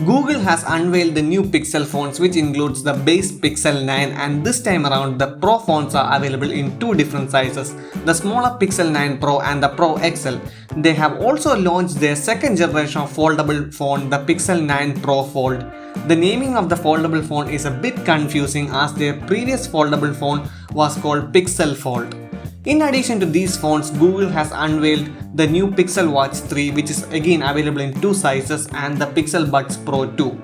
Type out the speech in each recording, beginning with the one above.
Google has unveiled the new Pixel phones, which includes the base Pixel 9, and this time around the Pro phones are available in two different sizes, the smaller Pixel 9 Pro and the Pro XL. They have also launched their second generation of foldable phone, the Pixel 9 Pro Fold. The naming of the foldable phone is a bit confusing as their previous foldable phone was called Pixel Fold. In addition to these phones, Google has unveiled the new Pixel Watch 3, which is again available in two sizes, and the Pixel Buds Pro 2.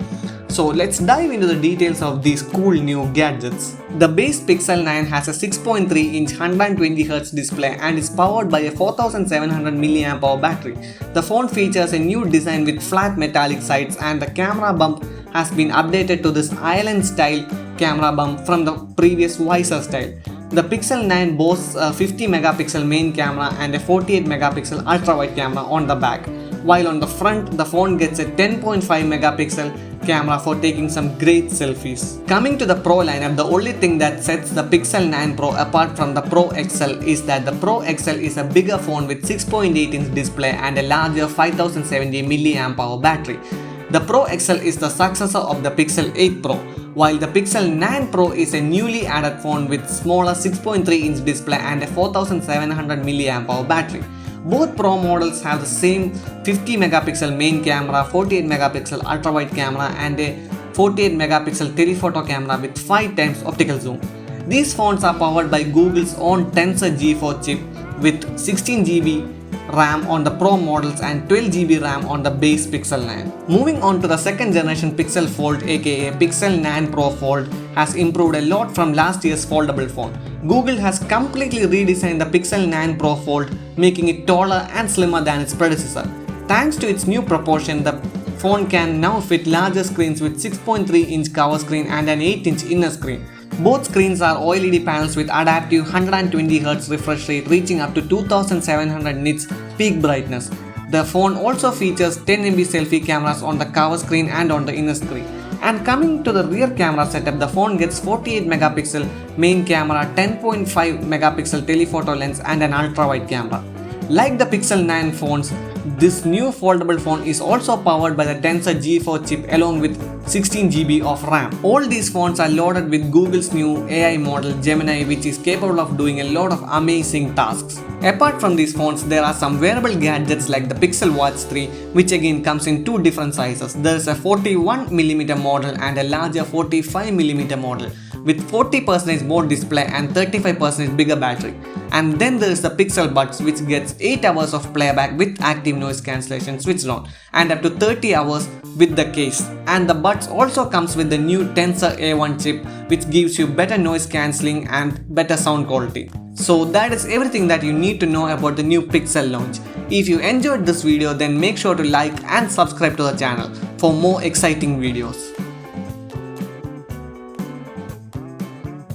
So let's dive into the details of these cool new gadgets. The base Pixel 9 has a 6.3-inch 120Hz display and is powered by a 4700 mAh battery. The phone features a new design with flat metallic sides, and the camera bump has been updated to this island style camera bump from the previous visor style. The Pixel 9 boasts a 50 megapixel main camera and a 48 megapixel ultra-wide camera on the back, while on the front the phone gets a 10.5 megapixel camera for taking some great selfies. Coming to the Pro lineup, the only thing that sets the Pixel 9 Pro apart from the Pro XL is that the Pro XL is a bigger phone with 6.8-inch display and a larger 5070 mAh battery. The Pro XL is the successor of the Pixel 8 Pro, while the Pixel 9 Pro is a newly added phone with smaller 6.3-inch display and a 4700 mAh battery. Both Pro models have the same 50 megapixel main camera, 48 megapixel ultra-wide camera and a 48 megapixel telephoto camera with 5 times optical zoom. These phones are powered by Google's own Tensor G4 chip with 16GB RAM on the Pro models and 12GB RAM on the base Pixel 9. Moving on to the second generation Pixel Fold, aka Pixel 9 Pro Fold, has improved a lot from last year's foldable phone. Google has completely redesigned the Pixel 9 Pro Fold, making it taller and slimmer than its predecessor. Thanks to its new proportion, the phone can now fit larger screens with 6.3-inch cover screen and an 8-inch inner screen. Both screens are OLED panels with adaptive 120Hz refresh rate reaching up to 2700 nits peak brightness. The phone also features 10MP selfie cameras on the cover screen and on the inner screen. And coming to the rear camera setup, the phone gets 48 megapixel main camera, 10.5 megapixel telephoto lens and an ultra-wide camera. Like the Pixel 9 phones, this new foldable phone is also powered by the Tensor G4 chip along with 16GB of RAM. All these phones are loaded with Google's new AI model Gemini, which is capable of doing a lot of amazing tasks. Apart from these phones, there are some wearable gadgets like the Pixel Watch 3, which again comes in two different sizes. There is a 41mm model and a larger 45mm model with 40% more display and 35% bigger battery. And then there is the Pixel Buds, which gets 8 hours of playback with active noise cancellation switched on and up to 30 hours with the case. And the Buds also comes with the new Tensor A1 chip, which gives you better noise cancelling and better sound quality. So that is everything that you need to know about the new Pixel launch. If you enjoyed this video, then make sure to like and subscribe to the channel for more exciting videos.